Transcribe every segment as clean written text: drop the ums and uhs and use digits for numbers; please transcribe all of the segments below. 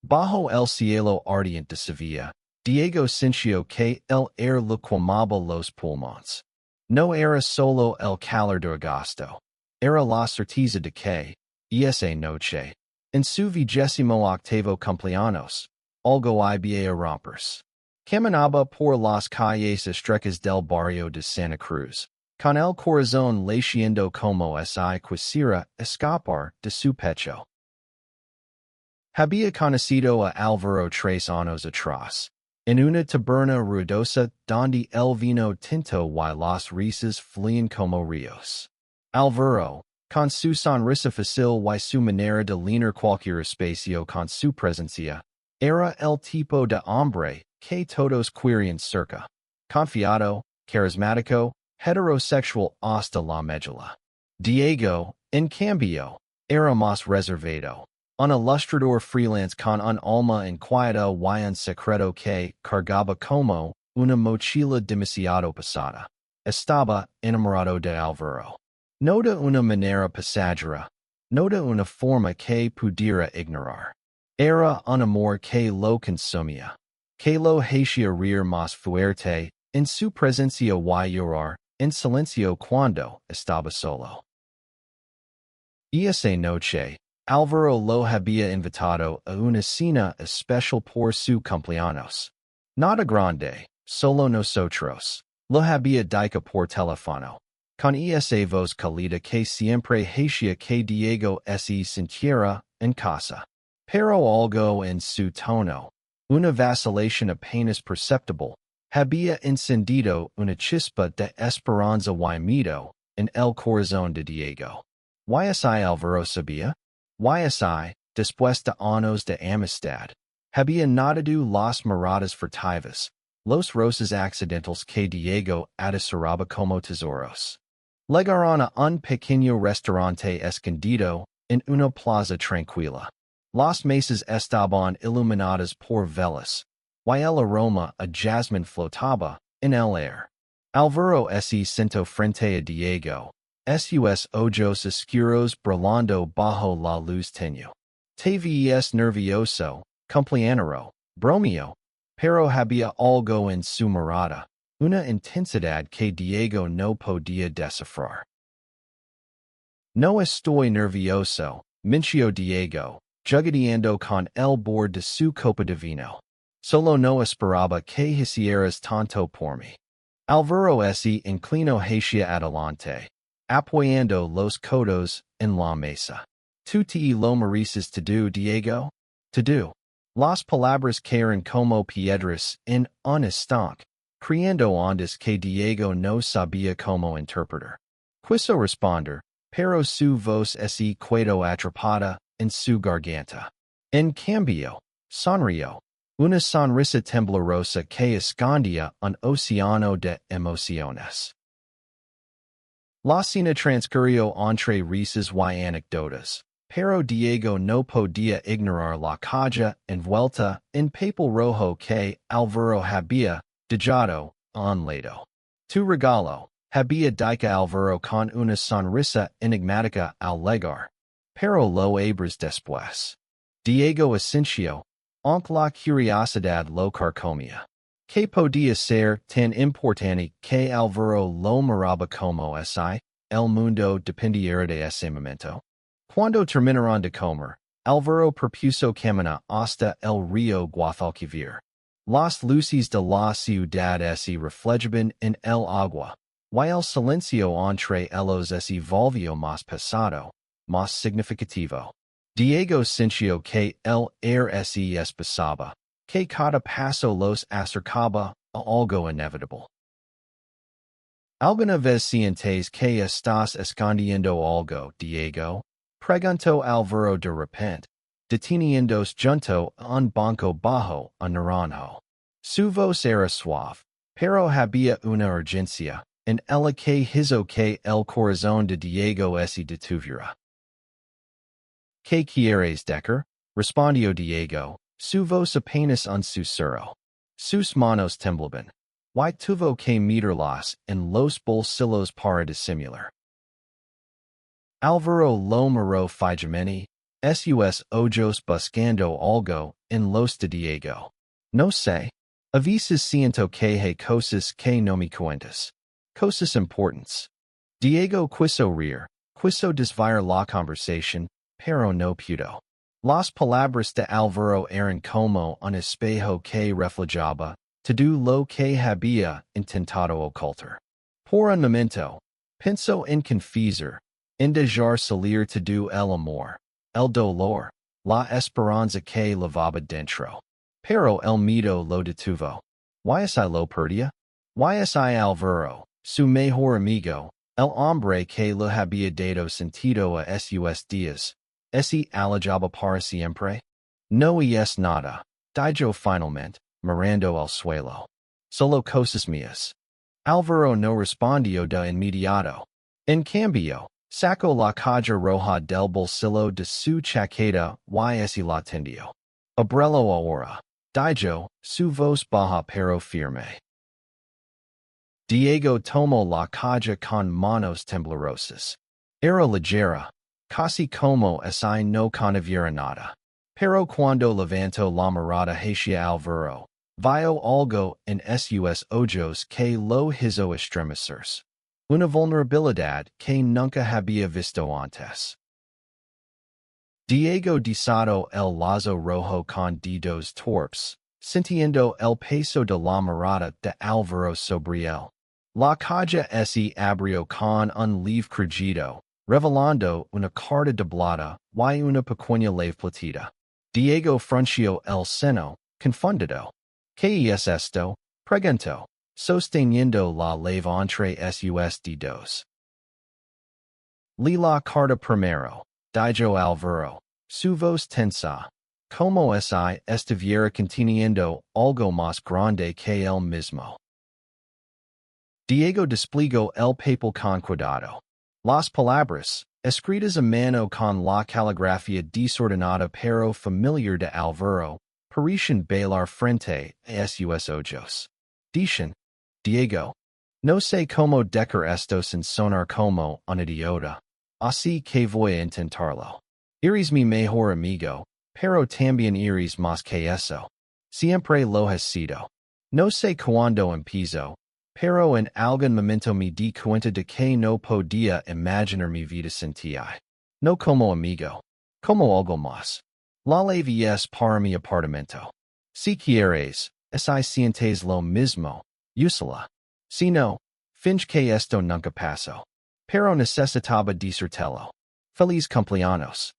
Bajo el cielo ardiente de Sevilla, Diego sintió que el aire le quemaba los pulmones. No era solo el calor de agosto, era la certeza de que, esa noche, en su 28º cumpleaños, algo iba a romperse. Caminaba por las calles estrechas del barrio de Santa Cruz, con el corazón latiendo como si quisiera escapar de su pecho. Había conocido a Álvaro 3 años atrás, en una taberna ruidosa donde el vino tinto y las risas fluían como ríos. Álvaro, con su sonrisa fácil y su manera de llenar cualquier espacio con su presencia, era el tipo de hombre que todos querían cerca. Confiado, carismático, heterosexual hasta la médula. Diego, en cambio, era más reservado. Un ilustrador freelance con un alma inquieta y un secreto que cargaba como una mochila demasiado pesada. Estaba enamorado de Álvaro. No de una manera pasajera, no de una forma que pudiera ignorar. Era un amor que lo consumía, que lo hacía reír más fuerte, en su presencia y llorar, en silencio cuando estaba solo. Y esa noche, Álvaro lo había invitado a una cena especial por su cumpleaños. Nada grande, solo nosotros. Lo había dicho por teléfono. Con esa voz cálida que siempre hacía que Diego se sintiera en casa. Pero algo en su tono, una vacilación apenas perceptible, había encendido una chispa de esperanza y miedo en el corazón de Diego. ¿Y Álvaro sabía? Y después de años de amistad, había notado las miradas furtivas, los roces accidentales que Diego atesoraba como tesoros. Llegaron a un pequeño restaurante escondido en una plaza tranquila. Las mesas estaban iluminadas por velas, y el aroma a jasmine flotaba en el aire. Álvaro se sentó frente a Diego, sus ojos oscuros brillando bajo la luz tenue. Te ves nervioso, compañero, bromeo, pero había algo en su mirada, una intensidad que Diego no podía descifrar. No estoy nervioso, mintió Diego, jugueteando con el borde de su copa de vino. Solo no esperaba que hicieras tanto por mí. Álvaro se inclinó hacia adelante, apoyando los codos en la mesa. ¿Tú te lo mereces todo, Diego? Todo. Las palabras cayeron como piedras en un instante, creando ondas que Diego no sabía cómo interpretar. Quiso responder, pero su voz se quedó atrapada en su garganta. En cambio, sonrió, una sonrisa temblorosa que escondía un océano de emociones. La cena transcurrió entre risas y anécdotas, pero Diego no podía ignorar la caja envuelta en papel rojo que Álvaro había dejado a un lado. Tu regalo, había dicho Álvaro con una sonrisa enigmática al llegar. Pero lo abres después. Diego asintió, aunque la curiosidad lo carcomía. ¿Qué podía ser tan importante que Álvaro lo miraba como si el mundo dependiera de ese momento? Cuando terminaron de comer, Álvaro propuso caminar hasta el río Guadalquivir. Las luces de la ciudad se reflejaban en el agua, y el silencio entre ellos se volvió más pesado, más significativo. Diego sintió que el aire se espesaba, que cada paso los acercaba a algo inevitable. ¿Alguna vez sientes que estás escondiendo algo, Diego? Preguntó Álvaro de repente, deteniéndose junto a un banco bajo un naranjo. Su voz era suave, pero había una urgencia en ella que hizo que el corazón de Diego se detuviera. ¿Qué quieres decir? Respondió Diego, su voz apenas un susurro. Sus manos temblaban. Y tuvo que meterlas en los bolsillos para disimular. Álvaro lo miró fijamente, sus ojos buscando algo en los de Diego. No sé. A veces siento que hay cosas que no me cuentas. Cosas importantes. Diego quiso reír, quiso desviar la conversación, pero no pudo. Las palabras de Alvaro eran como un espejo que reflejaba todo lo que había intentado ocultar. Por un momento, pensó en confesar, en dejar salir todo el amor, el dolor, la esperanza que lavaba dentro. Pero el miedo lo detuvo. ¿Y lo perdía? ¿Y Alvaro, su mejor amigo, el hombre que le había dado sentido a sus días, ese alejaba para siempre? No es nada, dijo finalmente, mirando al suelo. Solo cosas mías. Alvaro no respondió de inmediato. En cambio, sacó la caja roja del bolsillo de su chaqueta y la tendió. Abrelo ahora, dijo, su voz baja pero firme. Diego tomó la caja con manos temblorosas. Era ligera, casi como si no contuviera nada. Pero cuando levantó la mirada hacia Alvaro, vio algo en sus ojos que lo hizo estremecerse. Una vulnerabilidad que nunca había visto antes. Diego desató el lazo rojo con dedos torpes, sintiendo el peso de la mirada de Alvaro sobre él. La caja se abrió con un leve crujido, revelando una carta doblada y una pequeña leve platita. Diego frunció el seno, confundido. ¿Qué es esto? Preguntó, sosteniendo la leve entre sus dedos. La carta primero, dijo Alvaro, su voz tensa, como si estuviera conteniendo algo más grande que él mismo. Diego desplegó el papel con cuidado. Las palabras, escritas a mano con la caligrafía desordenada pero familiar de Alvaro, parecían bailar frente a sus ojos. Dicen, Diego, no sé cómo decir esto sin sonar como un idiota, así que voy a intentarlo. Eres mi mejor amigo, pero también eres más que eso. Siempre lo has sido. No sé cuándo empezó, pero en algún momento me di cuenta de que no podía imaginar mi vida sin ti. No como amigo, como algo más. La leve es para mi apartamento. Si quieres, si sientes lo mismo, úsala. Si no, finge que esto nunca pasó. Pero necesitaba decírtelo. Feliz cumpleaños.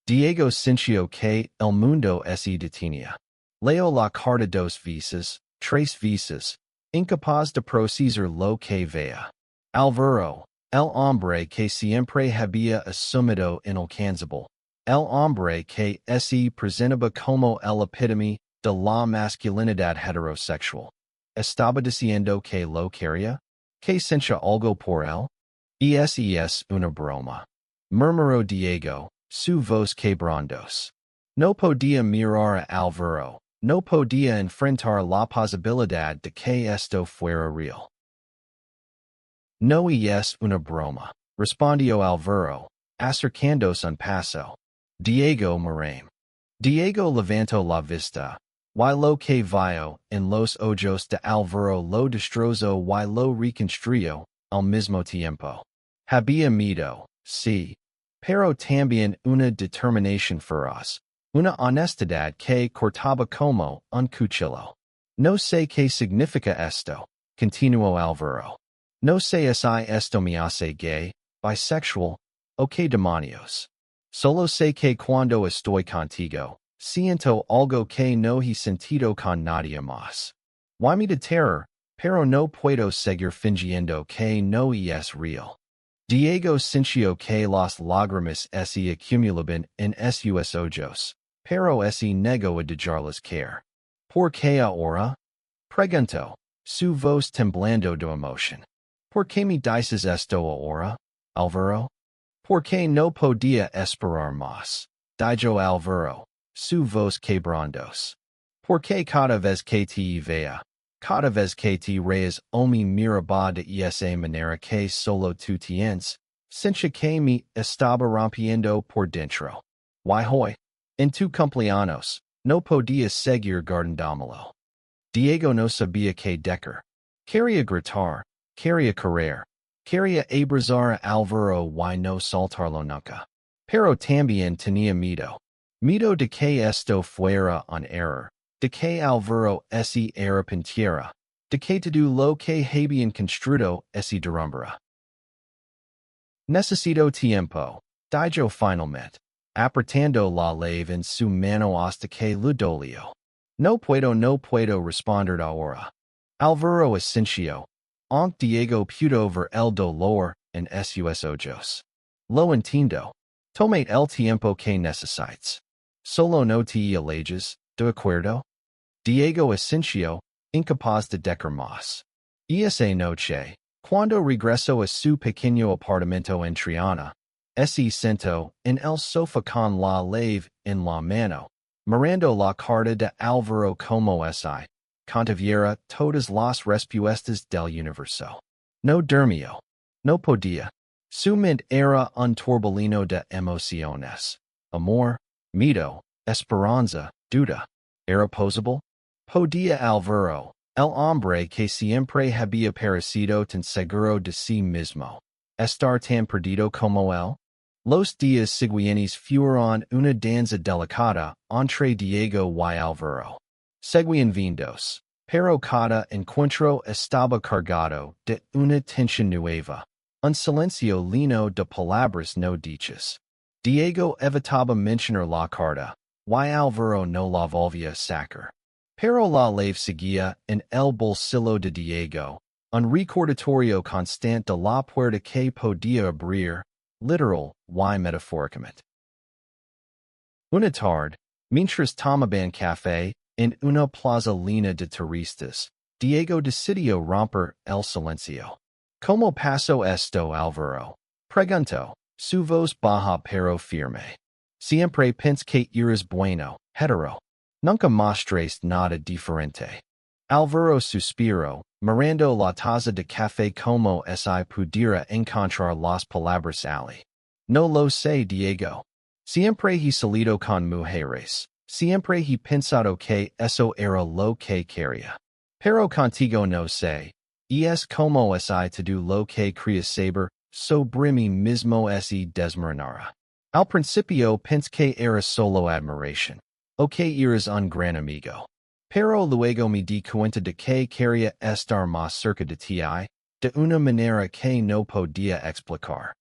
Diego sintió que el mundo se detenía. Leo la carta dos veces, tres veces, incapaz de procesar lo que veía. Alvaro, el hombre que siempre había asumido inalcanzable, el hombre que se presentaba como el epítome de la masculinidad heterosexual, estaba diciendo que lo quería, que sentía algo por él. Es una broma. Murmuró Diego, su voz quebrantos. No podía mirar a Alvaro, no podía enfrentar la posibilidad de que esto fuera real. No es una broma, respondió Alvaro, acercándose un paso. Diego Moraim. Diego levantó la vista, y lo que vio en los ojos de Alvaro lo destrozó y lo reconstruyó al mismo tiempo. Había miedo, sí, pero también una determinación feroz, una honestidad que cortaba como un cuchillo. No sé qué significa esto, continuó Alvaro. No sé si esto me hace gay, bisexual, o qué demonios. Solo sé que cuando estoy contigo, siento algo que no he sentido con nadie más. Y me da terror, pero no puedo seguir fingiendo que no es real. Diego sintió que las lágrimas se acumulaban en sus ojos, pero se negó a dejarlas caer. ¿Por qué ahora? Preguntó, su voz temblando de emoción. ¿Por qué me dices esto ahora, Alvaro? ¿Por qué no podía esperar más? Dijo Alvaro, su voz quebrantos. ¿Por qué cada vez que te vea, cada vez que te reas o me miraba de esa manera que solo tú tienes, sentía que me estaba rompiendo por dentro? Why hoy? En tu cumpleaños, no podía seguir gardendámelo. Diego no sabía que decker. Quería gritar, quería correr, quería abrazar a Alvaro y no soltarlo nunca. Pero también tenía miedo. Miedo de que esto fuera un error, de que Alvaro se arrepintiera, de que todo lo que habían construido se derrumbara. Necesito tiempo, dijo finalmente, apretando la lave en su mano hasta que le dolió. No puedo responder ahora. Alvaro asintió, aunque Diego pudo ver el dolor en sus ojos. Lo entiendo. Tomate el tiempo que necesites. Solo no te alejes, ¿de acuerdo? Diego asintió, incapaz de decir más. Esa noche, cuando regresó a su pequeño apartamento en Triana, se sentó en el sofá con la lave en la mano, mirando la carta de Alvaro como si contuviera todas las respuestas del universo. No durmió. No podía. Su mente era un torbellino de emociones. Amor, miedo, esperanza, duda. ¿Era posible? ¿Podía Alvaro, el hombre que siempre había parecido tan seguro de sí mismo, estar tan perdido como él? Los días siguientes fueron una danza delicada entre Diego y Alvaro. Seguían vindos, pero cada encuentro estaba cargado de una tensión nueva. Un silencio lleno de palabras no dichas. Diego evitaba mencionar la carta, y Alvaro no la volvía a sacar. Pero la lave seguía en el bolsillo de Diego, un recordatorio constante de la puerta que podía abrir, literal y metafóricamente. Una tarde, mientras tomaban café en una plaza llena de turistas, Diego decidió romper el silencio. ¿Cómo pasó esto, Alvaro? Preguntó, su voz baja pero firme. Siempre pensé que eras bueno, hetero. Nunca mostraste nada diferente. Alvaro suspiró, mirando la taza de café como si pudiera encontrar las palabras allí. No lo sé, Diego. Siempre he salido con mujeres. Siempre he pensado que eso era lo que quería. Pero contigo no sé. Y es como si todo lo que quería saber sobre mí mismo se desmoronara. Al principio pensé que era solo admiración. O que eras un gran amigo. Pero luego me di cuenta de que quería estar más cerca de ti, de una manera que no podía explicar.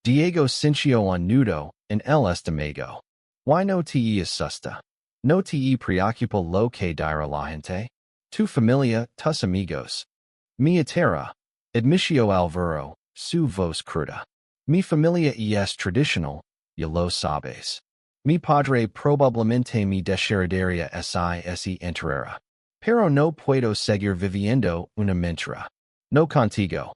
Diego sintió un nudo en el estómago. ¿Why no te asusta? ¿No te preocupa lo que dirá la gente? Tu familia, tus amigos. Mi hetero. Admitió Alvaro, su voz cruda. Mi familia es tradicional, ya lo sabes. Mi padre probablemente me desheredaría si enterrara. Pero no puedo seguir viviendo una mentira. No contigo.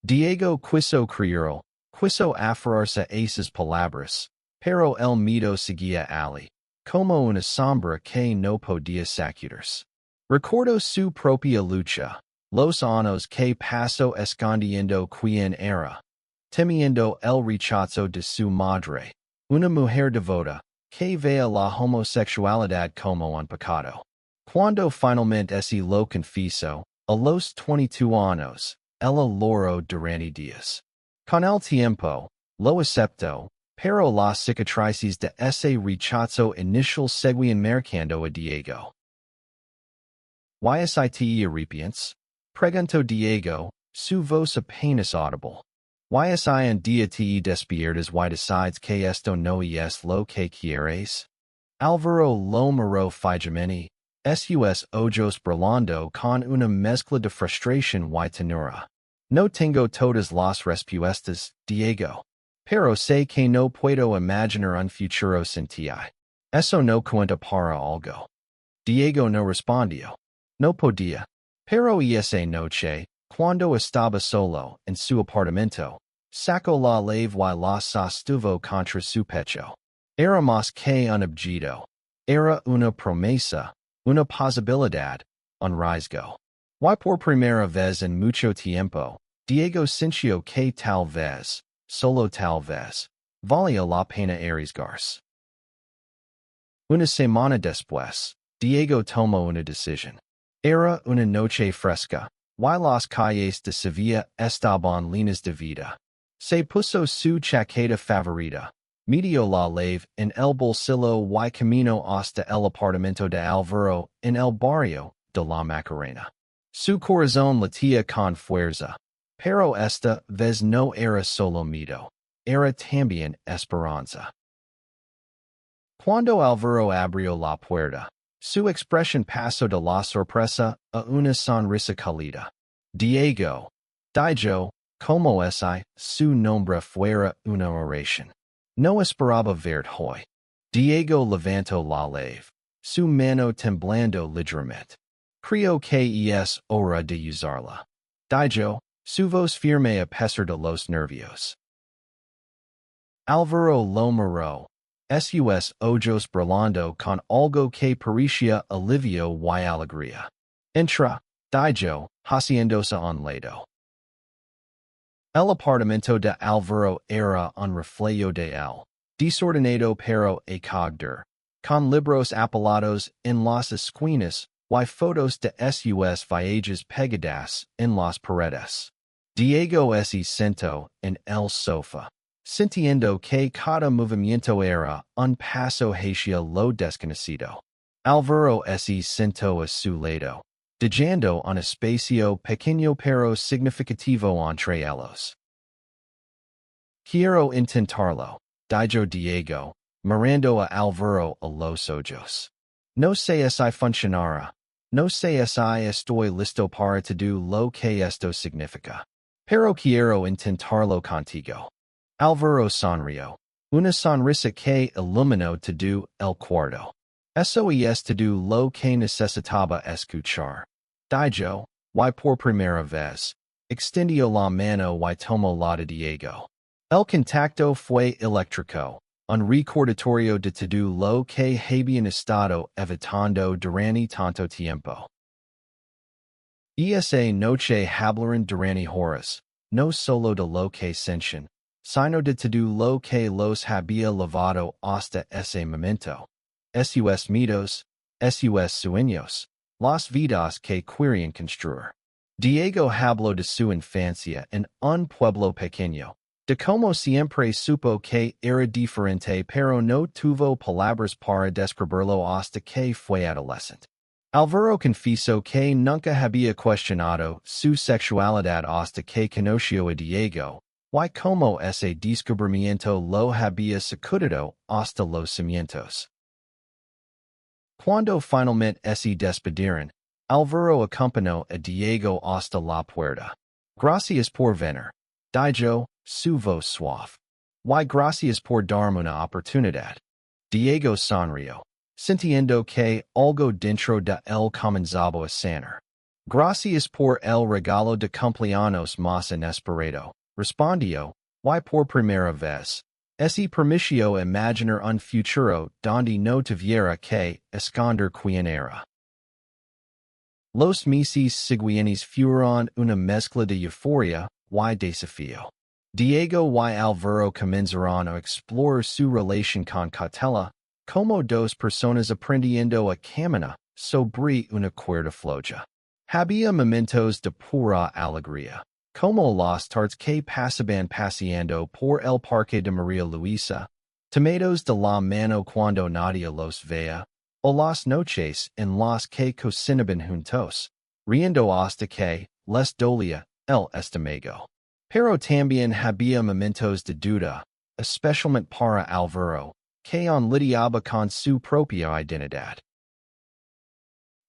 Diego quiso creerlo, quiso aferrarse a esas palabras, pero el miedo seguía allí, como una sombra que no podía sacudirse. Recordó su propia lucha, los años que pasó escondiendo quién era, temiendo el rechazo de su madre, una mujer devota, que veía la homosexualidad como un pecado. Cuando finalmente se lo confesó, a los 22 años, ella lloró durante días. Con el tiempo, lo aceptó, pero las cicatrices de ese rechazo inicial seguían marcando a Diego. ¿Why te arrepientes? Preguntó Diego, su voz apenas audible. ¿Why un día te despiertas y decides que esto no es lo que quieres? Alvaro lo miró fijamente, sus ojos brillando con una mezcla de frustración y ternura. No tengo todas las respuestas, Diego. Pero sé que no puedo imaginar un futuro sin ti. Eso no cuenta para algo. Diego no respondió. No podía. Pero esa noche, cuando estaba solo en su apartamento, sacó la lave y la sostuvo contra su pecho. Era más que un objeto. Era una promesa, una posibilidad, un riesgo. Y por primera vez en mucho tiempo, Diego sintió que tal vez, solo tal vez, valía la pena arriesgarse. Una semana después, Diego tomó una decisión. Era una noche fresca, y las calles de Sevilla estaban llenas de vida. Se puso su chaqueta favorita, metió la llave en el bolsillo y camino hasta el apartamento de Álvaro en el barrio de la Macarena. Su corazón latía con fuerza, pero esta vez no era solo miedo, era también esperanza. Cuando Álvaro abrió la puerta, su expresión pasó de la sorpresa a una sonrisa cálida. Diego, como si su nombre fuera una oración. No esperaba verte hoy. Diego levantó la llave, su mano temblando ligeramente. Creo que es hora de usarla. Su voz firme a pesar de los nervios. Álvaro lo miró, sus ojos brillando con algo que parecía alivio y alegría. Entra, haciéndose a un lado. El apartamento de Álvaro era un reflejo de él, desordenado pero acogedor, con libros apilados en las esquinas y fotos de sus viajes pegadas en las paredes. Diego se sentó en el sofá, sintiendo que cada movimiento era un paso hacia lo desconocido. Álvaro se sentó a su lado, dejando un espacio pequeño pero significativo entre ellos. Quiero intentarlo, dijo Diego, mirando a Álvaro a los ojos. No sé si funcionará. No sé si estoy listo para todo lo que esto significa. Pero quiero intentarlo contigo. Álvaro sonrió, una sonrisa que iluminó todo el cuarto. Eso es todo lo que necesitaba escuchar. Dijo, y por primera vez, extendió la mano y tomó la de Diego. El contacto fue eléctrico, un recordatorio de todo lo que habían estado evitando durante tanto tiempo. Esa noche hablaron durante horas, no solo de lo que sentían, sino de todo lo que los había llevado hasta ese momento. Sus miedos, sus sueños, las vidas que querían construir. Diego habló de su infancia en un pueblo pequeño, de como siempre supo que era diferente pero no tuvo palabras para describirlo hasta que fue adolescente. Álvaro confesó que nunca había cuestionado su sexualidad hasta que conoció a Diego, y como ese descubrimiento lo había sacudido hasta los cimientos. Cuando finalmente se despidieron, Álvaro acompañó a Diego hasta la puerta. Gracias por venir, dijo, su voz suave. Y gracias por darme una oportunidad. Diego sonrió, sintiendo que algo dentro de él comenzaba a sanar. Gracias por el regalo de cumpleaños más inesperado, respondió, y por primera vez, ese permitió imaginar un futuro donde no tuviera que esconder quién era. Los meses siguientes fueron una mezcla de euforia y desafío. Diego y Álvaro comenzaron a explorar su relación con cautela, como dos personas aprendiendo a caminar sobre una cuerda floja. Había momentos de pura alegría, como las tardes que pasaban paseando por el parque de María Luisa, tomados de la mano cuando nadie los veía, o las noches en las que cocinaban juntos, riendo hasta que les dolía el estómago. Pero también había momentos de duda, especialmente para Álvaro, que lidiaba con su propia identidad.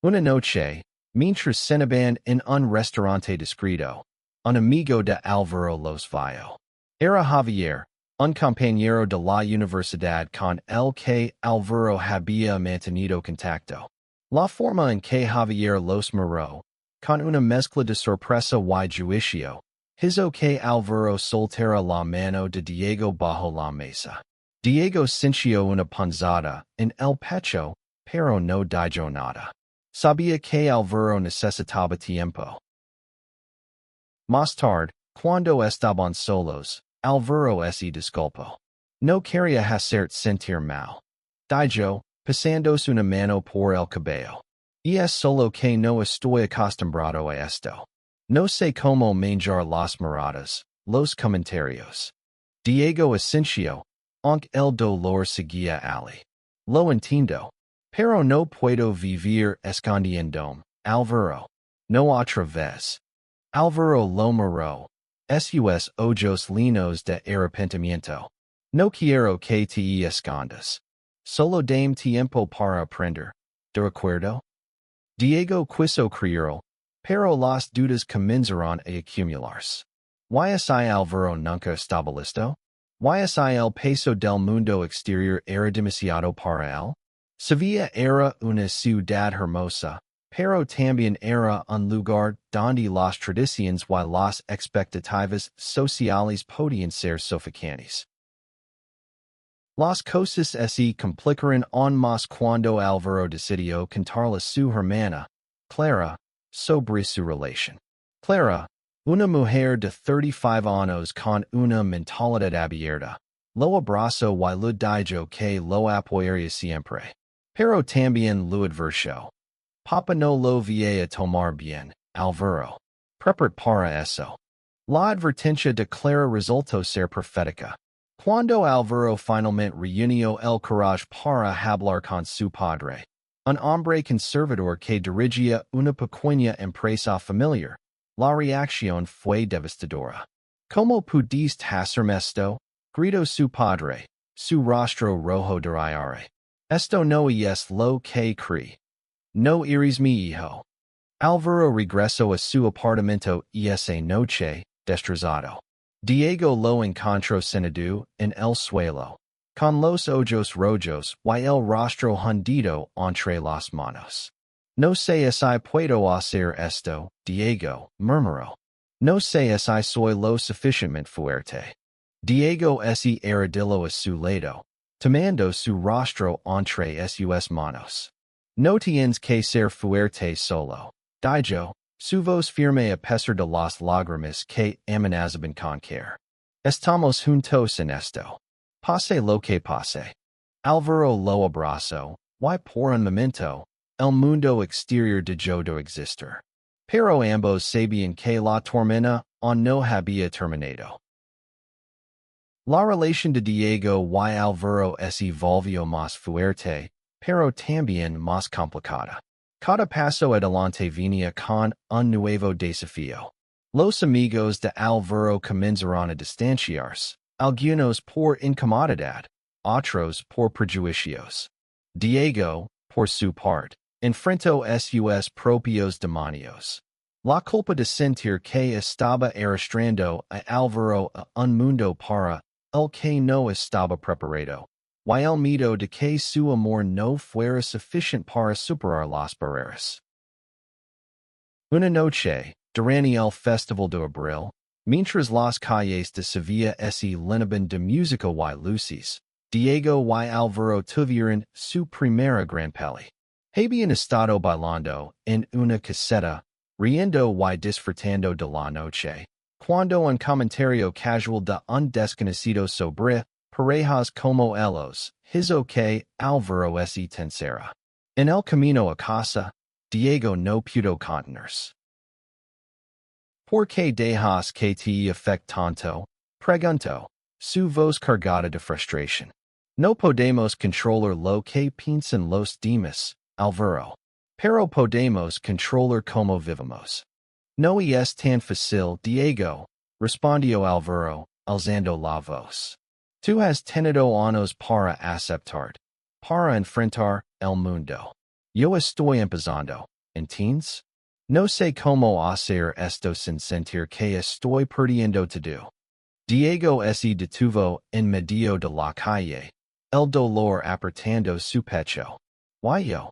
Una noche, mientras cenaban en un restaurante discreto, un amigo de Álvaro los vio. Era Javier, un compañero de la universidad con el que Álvaro había mantenido contacto. La forma en que Javier los miró, con una mezcla de sorpresa y juicio, hizo que Álvaro soltara la mano de Diego bajo la mesa. Diego sintió una punzada en el pecho, pero no dijo nada. Sabía que Álvaro necesitaba tiempo. Más tarde, cuando estaban solos, Álvaro se disculpó. No quería hacerte sentir mal. Dijo, Pasándose una mano por el cabello. Es solo que no estoy acostumbrado a esto. No sé cómo manejar las miradas, los comentarios. Diego Asensio, aunque el dolor seguía ali. Lo entiendo. Pero no puedo vivir escondiéndome, Alvaro. No otra vez. Alvaro lo miró. Sus ojos llenos de arrepentimiento. No quiero que te escondas. Solo dame tiempo para aprender. ¿De acuerdo? Diego quiso creerlo, pero las dudas comenzaron a acumularse. ¿Y Alvaro nunca estaba listo? ¿Y el peso del mundo exterior era demasiado para él? Sevilla era una ciudad hermosa, pero también era un lugar donde las tradiciones y las expectativas sociales podían ser sofocantes. Las cosas se complicaron aún más cuando Alvaro decidió contarle a su hermana, Clara, sobre su relación. Clara, una mujer de 35 años con una mentalidad abierta, lo abrazó y le dijo que lo apoyaría siempre. Pero también lo advirtió. Papa no lo vaya a tomar bien, Alvaro. Prepárate para eso. La advertencia de Clara resultó ser profética. Cuando Alvaro finalmente reunió el coraje para hablar con su padre, un hombre conservador que dirigía una pequeña empresa familiar, la reacción fue devastadora. ¿Cómo pudiste hacerme esto? Gritó su padre, su rostro rojo de ira. Esto no es lo que creí. No eres mi hijo. Alvaro regresó a su apartamento esa noche, destrozado. Diego lo encontró sentado en el suelo, con los ojos rojos y el rostro hundido entre las manos. No sé si puedo hacer esto, Diego, murmuró. No sé si soy lo suficientemente fuerte. Diego se arrodilló a su lado, tomando su rostro entre sus manos. No tienes que ser fuerte solo, dijo. Su voz firme a pesar de las lágrimas que amenazaban con caer. Estamos juntos en esto. Pase lo que pase. Alvaro lo abrazó, y por un momento, el mundo exterior dejó de existir. Pero ambos sabían que la tormenta aún no había terminado. La relación de Diego y Alvaro se volvió más fuerte, pero también más complicada. Cada paso adelante venía con un nuevo desafío. Los amigos de Alvaro comenzaron a distanciarse, algunos por incomodidad, otros por prejuicios. Diego, por su parte, enfrentó sus propios demonios. La culpa de sentir que estaba arrastrando a Alvaro a un mundo para el que no estaba preparado. Y el miedo de que su amor no fuera suficiente para superar las barreras. Una noche, durante el Festival de Abril, mientras las calles de Sevilla se llenaban de música y luces, Diego y Alvaro tuvieron su primera gran peli. Habían estado bailando en una caseta, riendo y disfrutando de la noche, cuando un comentario casual de un desconocido sobre parejas como ellos, hizo que Alvaro se tensara. En el camino a casa, Diego no pudo contenerse. ¿Por qué dejas que te afecte tanto? Preguntó, su voz cargada de frustración. No podemos controlar lo que piensan los demás, Alvaro. Pero podemos controlar cómo vivimos. No es tan fácil, Diego, respondió Alvaro, alzando la voz. Tú has tenido años para aceptar, para enfrentar el mundo. Yo estoy empezando, ¿entiendes? No sé cómo hacer esto sin sentir que estoy perdiendo todo. Diego se detuvo en medio de la calle, el dolor apretando su pecho. ¿Why yo?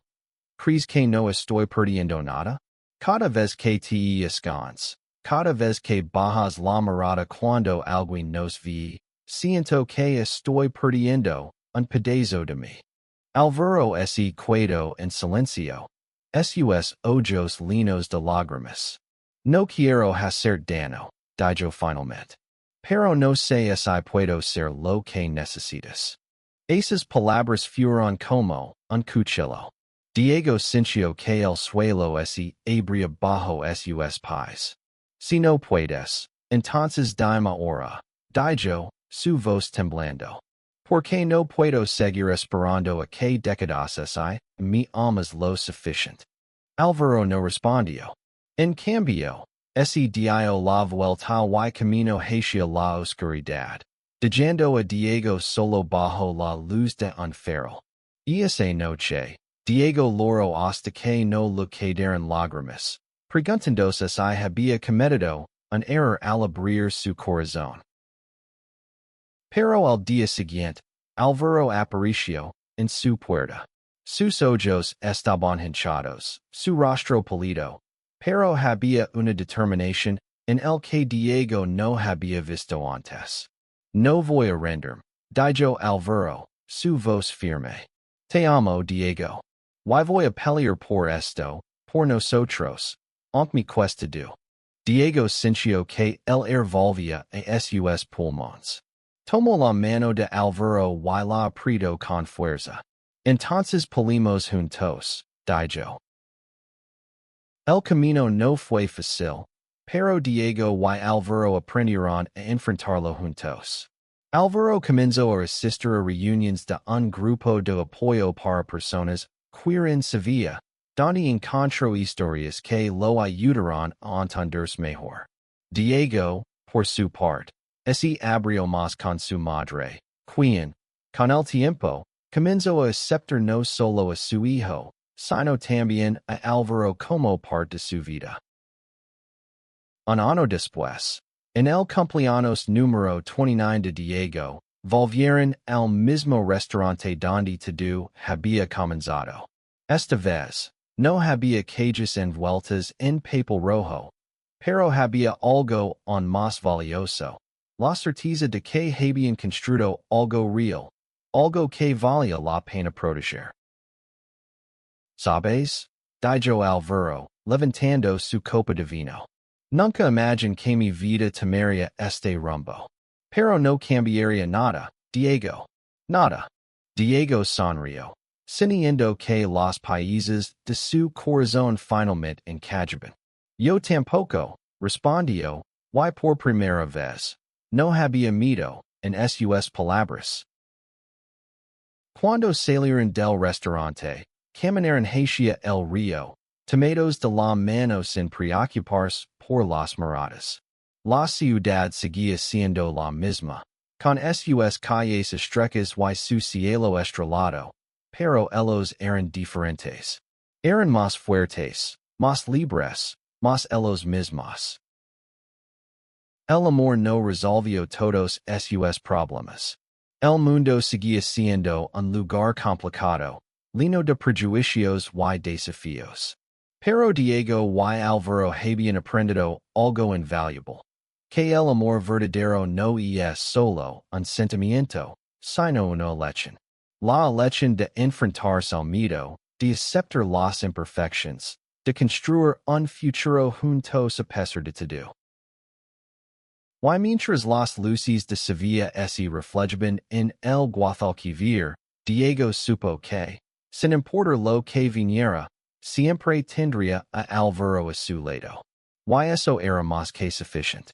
¿Crees que no estoy perdiendo nada? Cada vez que te escondes, cada vez que bajas la mirada cuando alguien nos ve, siento que estoy perdiendo un pedazo de mí. Alvaro se quedó en silencio, sus ojos llenos de lágrimas. No quiero hacer daño, dijo finalmente. Pero no sé si puedo ser lo que necesitas. Esas palabras fueron como un cuchillo. Diego sintió que el suelo se abría bajo sus pies. Si no puedes, entonces dime ahora, dijo, su voz temblando. Porque no puedo seguir esperando a que decadas mi amas lo suficiente. Álvaro no respondió. En cambio, ese dio la vuelta y camino hacia la oscuridad, dejando a Diego solo bajo la luz de un farol. Y esa noche, Diego lloró hasta que no le quedaron lágrimas, preguntándose si había cometido un error al abrir su corazón. Pero al día siguiente, Álvaro apareció en su puerta. Sus ojos estaban hinchados, su rostro pálido, pero había una determinación en el que Diego no había visto antes. No voy a rendirme, dijo Álvaro, su voz firme. Te amo, Diego. Y voy a pelear por esto, por nosotros, aunque me cueste do. Diego sintió que el volvía a sus pulmones. Tomó la mano de Álvaro y la apretó con fuerza. Entonces polimos juntos, dijo. El camino no fue fácil, pero Diego y Álvaro aprendieron a enfrentarlo juntos. Álvaro comenzó a asistir a reuniones de un grupo de apoyo para personas queer en Sevilla, donde encontró historias que lo ayudaron a entenderse mejor. Diego, por su parte, se abrió más con su madre, quien, con el tiempo, comenzó a aceptar no solo a su hijo, sino también a Álvaro como parte de su vida. Un año después, en el cumpleaños número 29 de Diego, volvieron al mismo restaurante donde todo había comenzado. Esta vez, no había cajas envueltas en papel rojo, pero había algo aún más valioso, la certeza de que habían construido algo real, algo que valía la pena proteger. ¿Sabes? Dijo Álvaro, levantando su copa de vino. Nunca imaginé que mi vida tomaría este rumbo. Pero no cambiaría nada, Diego. Nada. Diego sonrió, sintiendo que los países de su corazón finalmente encajaban. Yo tampoco, respondió, y por primera vez, no había miedo en sus palabras. Cuando salieron del restaurante, caminaron hacia el río, tomados de la mano sin preocuparse por las miradas. La ciudad seguía siendo la misma, con sus calles estrechas y su cielo estrellado, pero ellos eran diferentes. Eran más fuertes, más libres, más ellos mismos. El amor no resolvió todos sus problemas. El mundo seguía siendo un lugar complicado, lleno de prejuicios y desafíos. Pero Diego y Álvaro habían aprendido algo invaluable. Que el amor verdadero no es solo un sentimiento, sino una elección. La elección de enfrentarse al miedo, de aceptar las imperfecciones, de construir un futuro juntos a pesar de todo. Y mientras las luces de Sevilla se reflejaban en el Guadalquivir, Diego supo que, sin importar lo que viniera, siempre tendría a Álvaro a su lado. Y eso era más que suficiente.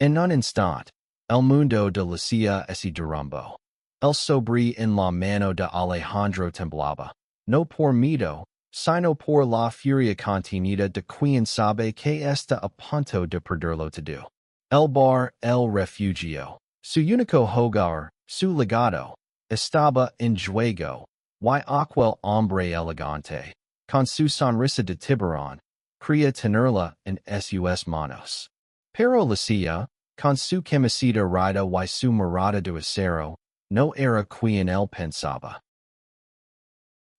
En un instante, el mundo de Lucia se derrumbó. El sobre en la mano de Alejandro temblaba, no por miedo, sino por la furia contenida de quien sabe que está a punto de perderlo todo. El bar, el refugio, su único hogar, su legado, estaba en juego, y aquel hombre elegante, con su sonrisa de tiburón, quería tenerla en sus manos. Pero Lucia, con su camiseta rida y su mirada de acero, no era quien él pensaba.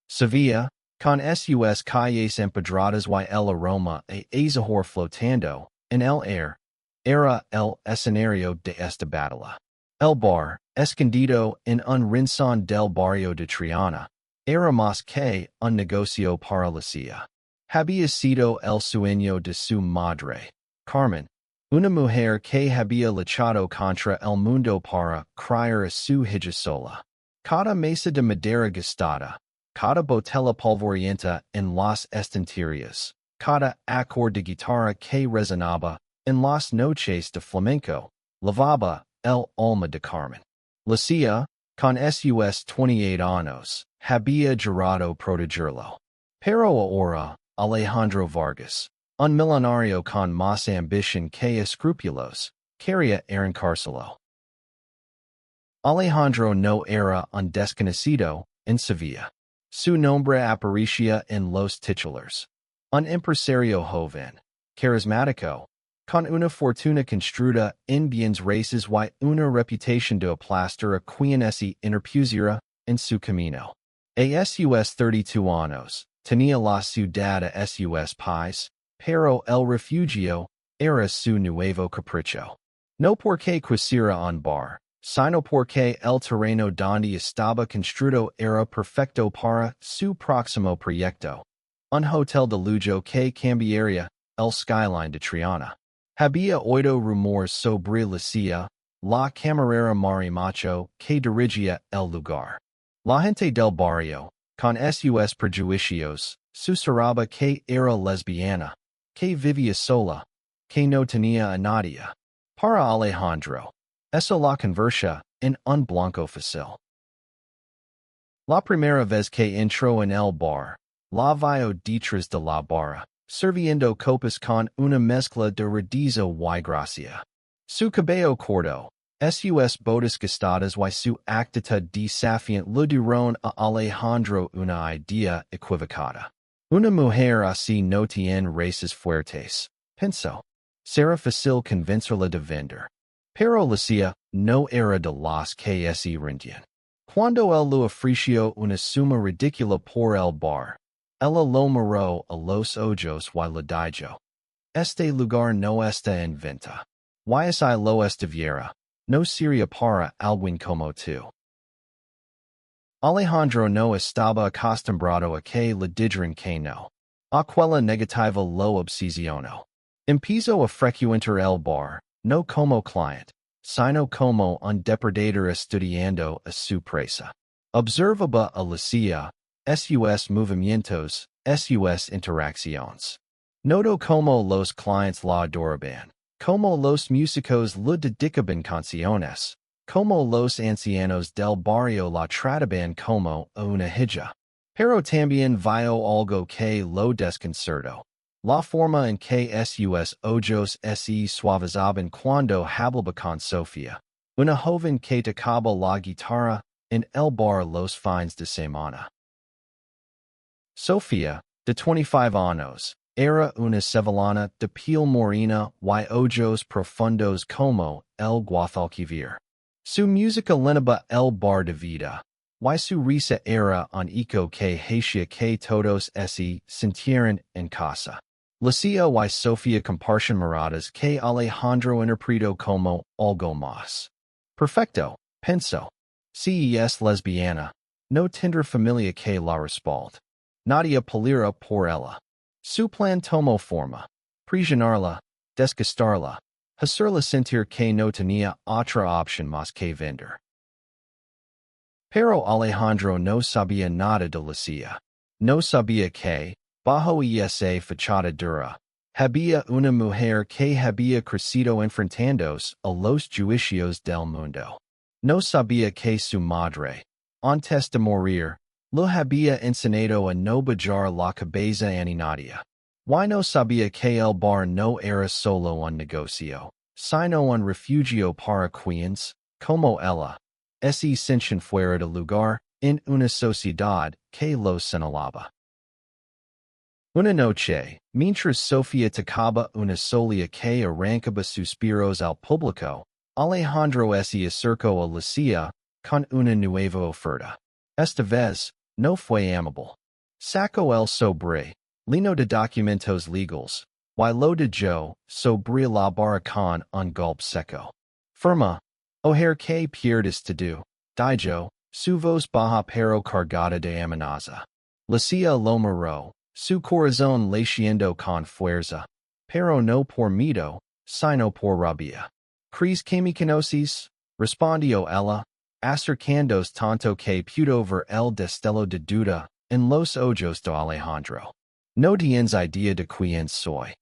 Sevilla, con sus calles empedradas y el aroma a azahar flotando en el aire, era el escenario de esta batalla. El bar, escondido en un rincón del barrio de Triana, era más que un negocio para Lucia. Había sido el sueño de su madre, Carmen, Una mujer que había luchado contra el mundo para crear su hija sola. Cada mesa de madera gastada. Cada botella polvorienta en las estanterías. Cada acorde de guitarra que resonaba en las noches de flamenco. Lavaba el alma de Carmen. Lucia, con sus 28 años, había jurado protegerlo. Pero ahora, Alejandro Vargas, un millonario con más ambición que escrúpulos, quería encarcelarlo. Alejandro no era un desconocido en Sevilla. Su nombre aparecía en los titulares. Un empresario joven, carismático, con una fortuna construida en bienes raíces y una reputación de aplastar a quienes se interpusiera en su camino. A sus 32 años, tenía la ciudad a sus pies, pero el refugio era su nuevo capricho. No porque quisiera un bar, sino porque el terreno donde estaba construido era perfecto para su próximo proyecto. Un hotel de lujo que cambiaría el skyline de Triana. Había oído rumores sobre Lucia, la camarera marimacho que dirigía el lugar. La gente del barrio, con sus prejuicios, susurraba que era lesbiana, que vivía sola, que no tenía a nadie. Para Alejandro, eso la convertía en un blanco fácil. La primera vez que entró en el bar, la vio detrás de la barra, sirviendo copas con una mezcla de redizo y gracia. Su cabello corto, sus botas gastadas y su actitud desafiante le dieron a Alejandro una idea equivocada. Una mujer así no tiene raíces fuertes, pensó. Será fácil convencerla de vender. Pero Lucia no era de las que se rendían. Cuando él le ofreció una suma ridícula por el bar, ella lo miró a los ojos y le dijo: Este lugar no está en venta. Y si lo estuviera, no sería para alguien como tú. Alejandro no estaba acostumbrado a que le dijeran que no. Aquella negativa lo obsesionó. Empezó a frecuentar el bar, no como client, sino como un depredador estudiando a su presa. Observaba a Lucia, sus movimientos, sus interacciones. Notó como los clientes la adoraban, como los músicos le dedicaban canciones, como los ancianos del barrio la trataban como a una hija. Pero también vio algo que lo desconcertó. La forma en que sus ojos se suavizaban cuando hablaba con Sofía, una joven que tocaba la guitarra en el bar los fines de semana. Sofía, de 25 años, era una sevillana de piel morena y ojos profundos como el Guadalquivir. Su música llenaba el bar de vida, y su risa era un eco que hacía que todos se sintieran en casa. Lucia y Sofía compartían miradas que Alejandro interpretó como algo más. Perfecto, pensó. Si es lesbiana, no tendrá familia que la respalde. Nadie peleará por ella. Su plan tomó forma. Presionarla, desgastarla, hacerla sentir que no tenía otra opción más que vender. Pero Alejandro no sabía nada de Lucia. No sabía que, bajo esa fachada dura, había una mujer que había crecido enfrentándose a los juicios del mundo. No sabía que su madre, antes de morir, lo había enseñado a no bajar la cabeza a nadie. Y no sabía que el bar no era solo un negocio, sino un refugio para quienes, como ella, se sentían fuera de lugar en una sociedad que los señalaba. Una noche, mientras Sofía tocaba una solia que arrancaba suspiros al público, Alejandro se acercó a Lucia con una nueva oferta. Esta vez, no fue amable. Sacó el sobre, lleno de documentos legales, y lo dejó sobre la barra con un golpe seco. Firma, ojer que pierdes todo, dijo, su voz baja pero cargada de amenaza. Lucia lo miró, su corazón latiendo con fuerza, pero no por miedo, sino por rabia. Cris que me conoces, respondió ella, acercándos tanto que pudo ver el destello de duda en los ojos de Alejandro. No tienes idea de quién soy.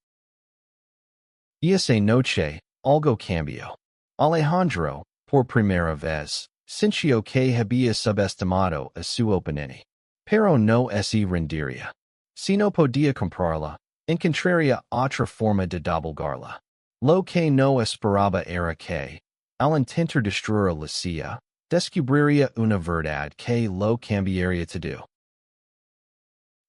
Esa noche, algo cambió. Alejandro, por primera vez, sintió que había subestimado a su oponente. Pero no se rendiría. Si no podía comprarla, encontraría otra forma de doblegarla. Lo que no esperaba era que, al intentar destruir la silla, descubriría una verdad que lo cambiaría todo.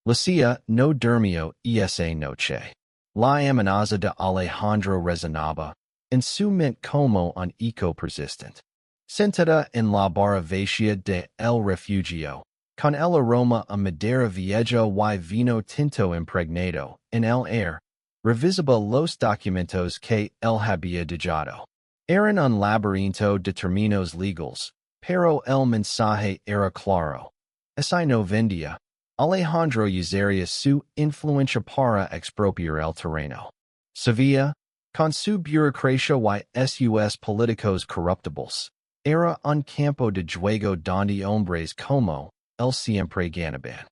La silla no durmió esa noche. La amenaza de Alejandro resonaba en su mente como un eco persistent. Sentada en la barra vacía de El Refugio, con el aroma a madera vieja y vino tinto impregnado en el aire, revisaba los documentos que él había dejado. Eran un laberinto de términos legales, pero el mensaje era claro. Si no vendía, Alejandro usaría su influencia para expropiar el terreno. Sevilla, con su burocracia y sus políticos corruptibles, era un campo de juego donde hombres como él siempre ganaban.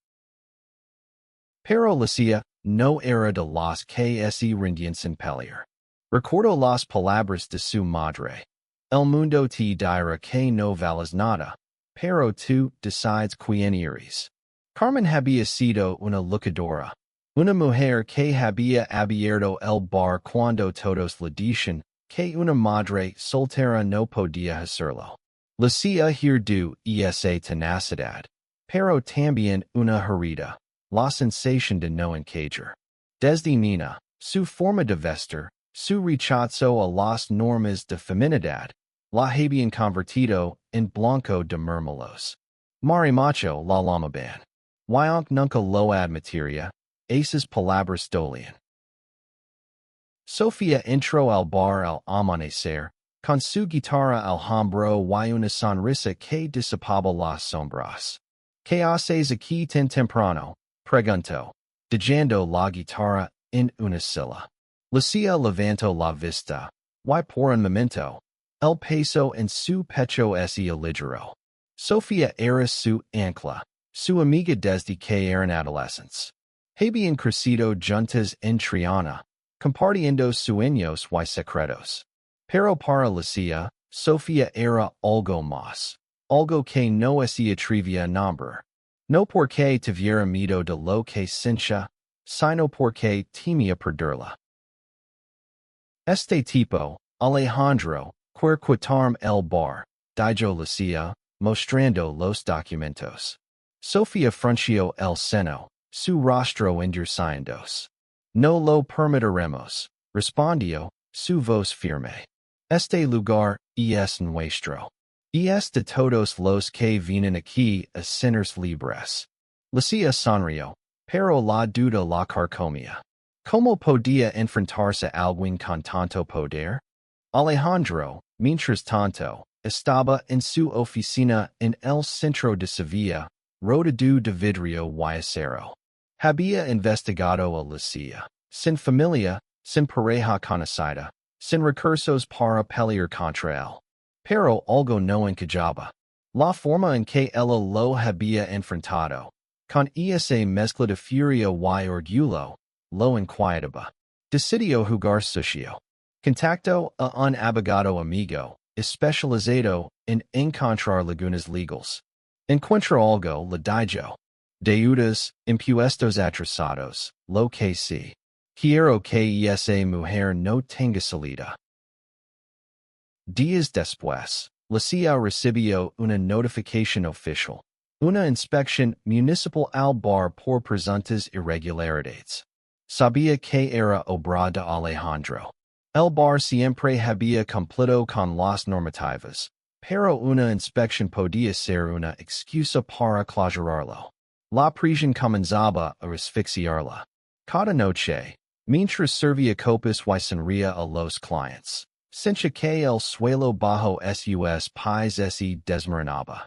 Pero la silla no era de los que se rendían sin pelear. Recordó las palabras de su madre. El mundo te dirá que no vales nada, pero tú decides quién eres. Carmen había sido una luchadora, una mujer que había abierto el bar cuando todos le decían que una madre soltera no podía hacerlo. La silla herdu esa tenacidad, pero también una herida, la sensación de no encajar. Desde niña, su forma de vestir, su rechazo a las normas de feminidad, la habían convertido en blanco de murmulos. Marimacho la llamaban. Wyonk nunca lo admitiría, esas palabras dolían. Sofía entró al bar al amanecer, con su guitarra al hombro y una sonrisa que disipaba las sombras. ¿Qué haces aquí tan temprano? Preguntó, dejando la guitarra en una silla. Lucia levantó la vista, y por un momento, el peso en su pecho se aligeró. Sofía era su ancla, su amiga desde que eran adolescentes. Habían crecido juntas en Triana, compartiendo sueños y secretos. Pero para Lucia, Sofía era algo más, algo que no se atrevía a nombrar. No porque tuviera miedo de lo que sentía, sino porque temía perderla. Este tipo, Alejandro, quitarme el bar, dijo Lucia, mostrando los documentos. Sofía frunció el seno, su rostro endureciéndose. No lo permitiremos, respondió, su voz firme. Este lugar es nuestro. Es de todos los que vienen aquí a sinners libres. Lucia sonrió, pero la duda la carcomía. ¿Cómo podía enfrentarse a alguien con tanto poder? Alejandro, mientras tanto, estaba en su oficina en el centro de Sevilla, rodeado de vidrio y acero. Había investigado a Lucia, sin familia, sin pareja conocida, sin recursos para pelear contra él. Pero algo no encajaba. La forma en que ella lo había enfrentado, con esa mezcla de furia y orgullo, lo inquietaba. Decidió jugar sucio. Contactó a un abogado amigo, especializado en encontrar lagunas legales. Encuentra algo, le dijo. Deudas, impuestos atrasados, lo que sí. Quiero que esa mujer no tenga salida. Días después, Lucia recibió una notificación oficial, una inspección municipal al bar por presuntas irregularidades. Sabía que era obra de Alejandro. El bar siempre había cumplido con las normativas, pero una inspección podía ser una excusa para clausurarlo. La prisión comenzaba a asfixiarla. Cada noche, mientras servía copas y sonría a los clientes, sentía que el suelo bajo sus pies se desmoronaba.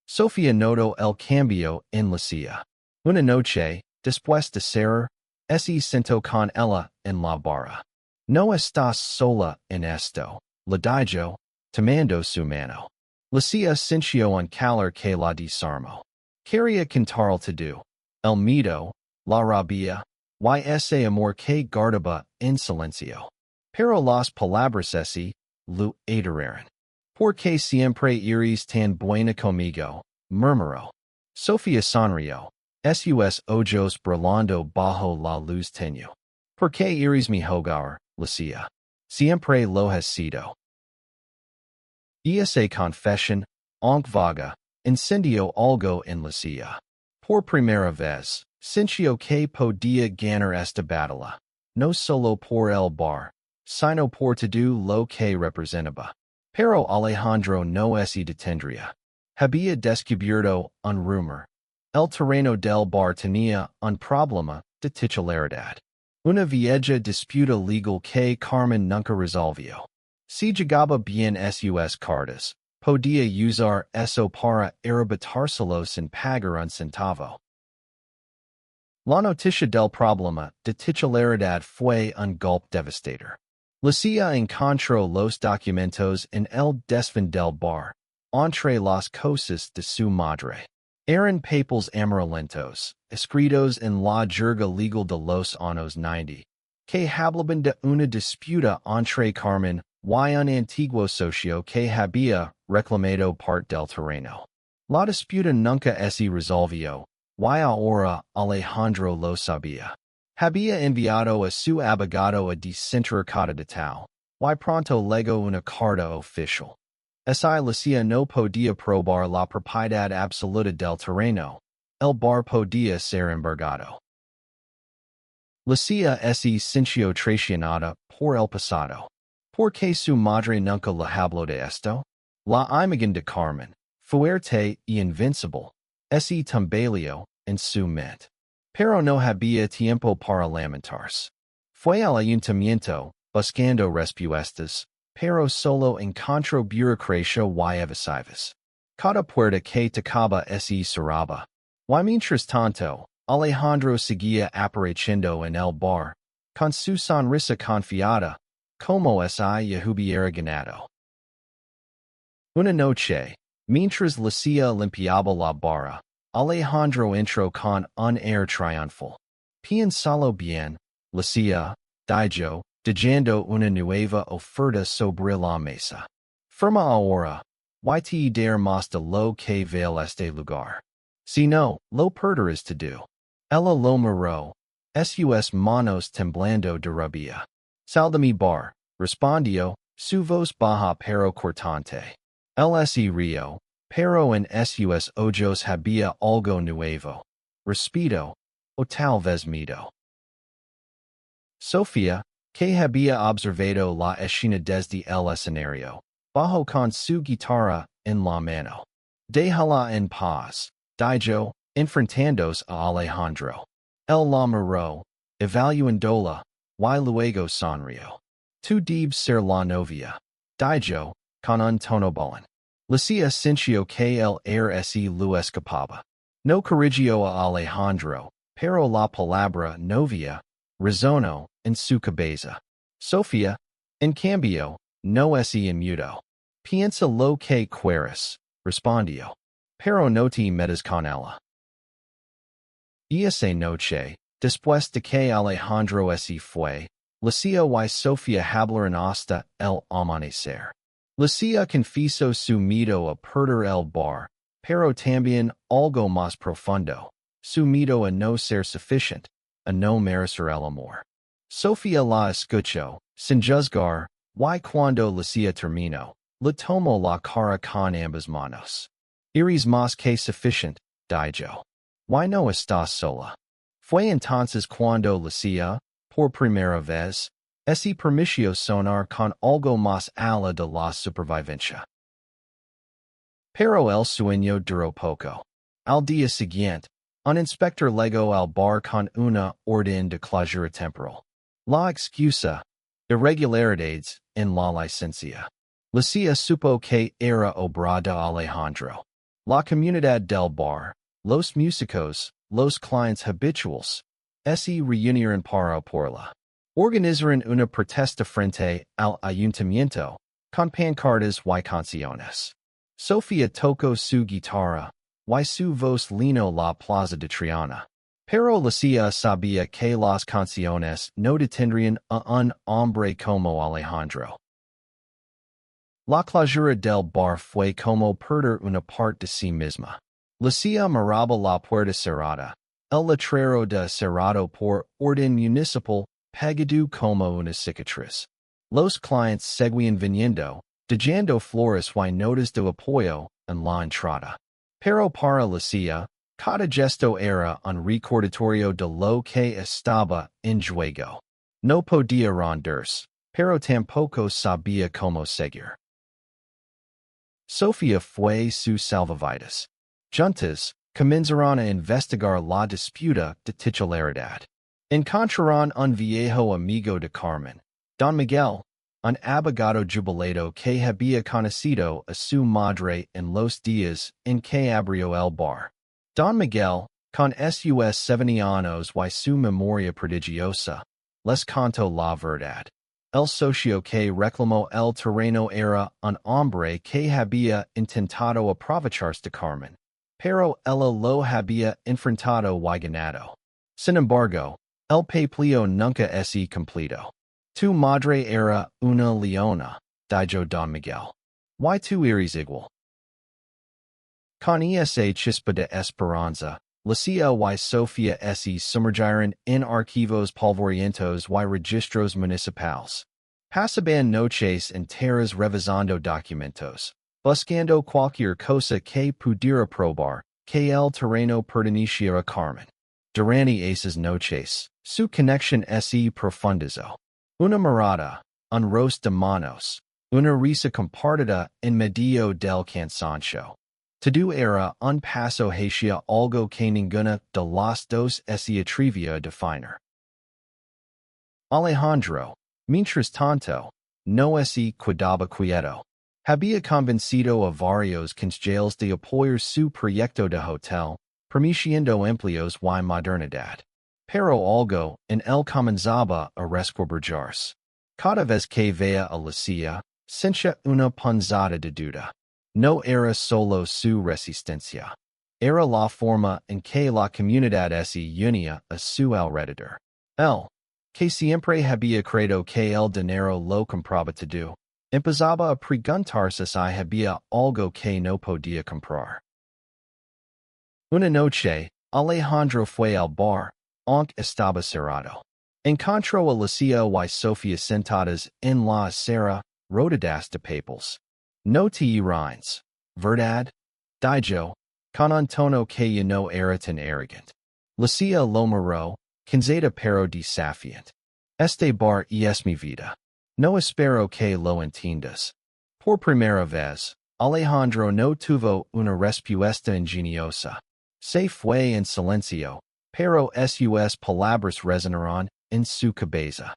Sofía notó el cambio en Lucia. Una noche, después de cenar, se sentó con ella en la barra. No estás sola en esto, le digo, tomando su mano. Lucia cincio en calor que la disarmo. Quería cantar to do. El miedo, la rabia, y ese amor que guardaba en silencio. Pero las palabras ese, lo aderaron. Porque siempre eres tan buena conmigo, murmuró. Sofía sonrió. Sus ojos brillando bajo la luz tenue. Porque eres mi hogar, Lucia. Siempre lo has sido. Esa confesión, aunque vaga, encendió algo en Lucia. Por primera vez, sintió que podía ganar esta batalla, no solo por el bar, sino por todo lo que representaba. Pero Alejandro no se detendría. Había descubierto un rumor. El terreno del bar tenía un problema de titularidad. Una vieja disputa legal que Carmen nunca resolvió. Si llegaba bien sus cartas, podía usar eso para arrebatárselo sin pagar un centavo. La noticia del problema de titularidad fue un golpe devastador. Lucia encontró los documentos en el desván del bar, entre las cosas de su madre. Eran papeles amarillentos, escritos en la jerga legal de los años 90, que hablaban de una disputa entre Carmen y un antiguo socio que había reclamado parte del terreno. La disputa nunca se resolvió, y ahora Alejandro lo sabía. Había enviado a su abogado a desenterrar de tal, y pronto legó una carta oficial. Si Lucia no podía probar la propiedad absoluta del terreno, el bar podía ser embargado. Lucia se sintió traicionada por el pasado. ¿Por qué su madre nunca le habló de esto? La imagen de Carmen, fuerte y invincible, se tambaleó en su mente. Pero no había tiempo para lamentarse. Fue al ayuntamiento, buscando respuestas, pero solo encontró burocracia y evasivas. Cada puerta que tocaba se cerraba. Y mientras tanto, Alejandro seguía apareciendo en el bar, con su sonrisa confiada, como si ya hubiera ganado. Una noche, mientras Lucia limpiaba la barra, Alejandro entró con un air triunfal. Piénsalo bien, Lucia, dijo, dejando una nueva oferta sobre la mesa. Firma ahora, y te dar más de lo que vale este lugar. Si no, lo perderás todo. Ella lo miró, sus manos temblando de rabia. Sal de mi bar, respondió, su voz baja pero cortante. Él se rió, pero en sus ojos había algo nuevo. Respeto, o tal vez miedo. Sofía, que había observado la escena desde el escenario, bajó con su guitarra en la mano. Déjala en paz, dijo, enfrentándose a Alejandro. Él la miró, evaluándola, y luego sonrió. Tú debes ser la novia, dijo, con un tono bullen. Lucia sintió que el air se lo escapaba. No corrigió a Alejandro, pero la palabra novia resonó en su cabeza. Sofía, en cambio, no se inmutó. Piensa lo que quieras, respondió. Pero no te metas con ella. Esa noche, después de que Alejandro se fue, Lucia y Sofía hablaron hasta el amanecer. Lucia confesó su miedo a perder el bar, pero también algo más profundo, su miedo a no ser suficiente, a no merecer el amor. Sofía la escuchó, sin juzgar, y cuando Lucia terminó, le tomó la cara con ambas manos. Eres más que suficiente, dijo. ¿Y no estás sola? Fue entonces cuando Lucia, por primera vez, se permitió sonar con algo más allá de la supervivencia. Pero el sueño duró poco. Al día siguiente, un inspector llegó al bar con una orden de clausura temporal. La excusa, irregularidades en la licencia. Lucia supo que era obra de Alejandro. La comunidad del bar, los músicos, los clientes habituales, se reunieron para apoyarla. Organizaron una protesta frente al ayuntamiento, con pancartas y canciones. Sofía tocó su guitarra, y su voz llenó la plaza de Triana. Pero Lucia sabía que las canciones no detendrían a un hombre como Alejandro. La clausura del bar fue como perder una parte de sí misma. Lucia miraba la puerta cerrada, el letrero de cerrado por orden municipal, pegado como una cicatriz. Los clientes seguían viniendo, dejando flores y notas de apoyo en la entrada. Pero para Lucia, cada gesto era un recordatorio de lo que estaba en juego. No podía rendirse, pero tampoco sabía cómo seguir. Sofía fue su salvavidas. Juntas, comenzaron a investigar la disputa de titularidad. Encontraron un viejo amigo de Carmen, Don Miguel, un abogado jubilado que había conocido a su madre en los días en que abrió el bar. Don Miguel, con sus 70 años y su memoria prodigiosa, les contó la verdad. El socio que reclamó el terreno era un hombre que había intentado aprovecharse de Carmen, pero ella lo había enfrentado y ganado. Sin embargo, el papeleo nunca es completo. Tu madre era una leona, dijo Don Miguel. Y tú eres igual. Con esa chispa de esperanza, Lucia y Sofía se sumergieron en archivos polvorientos y registros municipales. Pasaban noches enteras revisando documentos, buscando cualquier cosa que pudiera probar que el terreno pertenecía a Carmen. Durante esas noches, su conexión se profundizó. Una mirada, un roce de manos, una risa compartida en medio del cansancio. Todo era un paso hacia algo que ninguna de las dos se atrevía a definir. Alejandro, mientras tanto, no se quedaba quieto. Había convencido a varios concejales de apoyar su proyecto de hotel, permitiendo empleos y modernidad. Pero algo en él comenzaba a resquebrajarse. Cada vez que veía a Lucia, sentía una punzada de duda. No era solo su resistencia. Era la forma en que la comunidad se unía a su alrededor. Él, que siempre había creído que el dinero lo compraba todo, empezaba a preguntarse si había algo que no podía comprar. Una noche, Alejandro fue al bar, aunque estaba cerrado. Encontró a Lucia y Sofía sentadas en la acera, rodeadas de papeles. No te irines, ¿verdad? Dijo, con un tono que ya no era tan arrogante. Lucia lo miró, cansada pero desafiante. Este bar es mi vida. No espero que lo entiendas. Por primera vez, Alejandro no tuvo una respuesta ingeniosa. Se fue en silencio, pero sus palabras resonaron en su cabeza.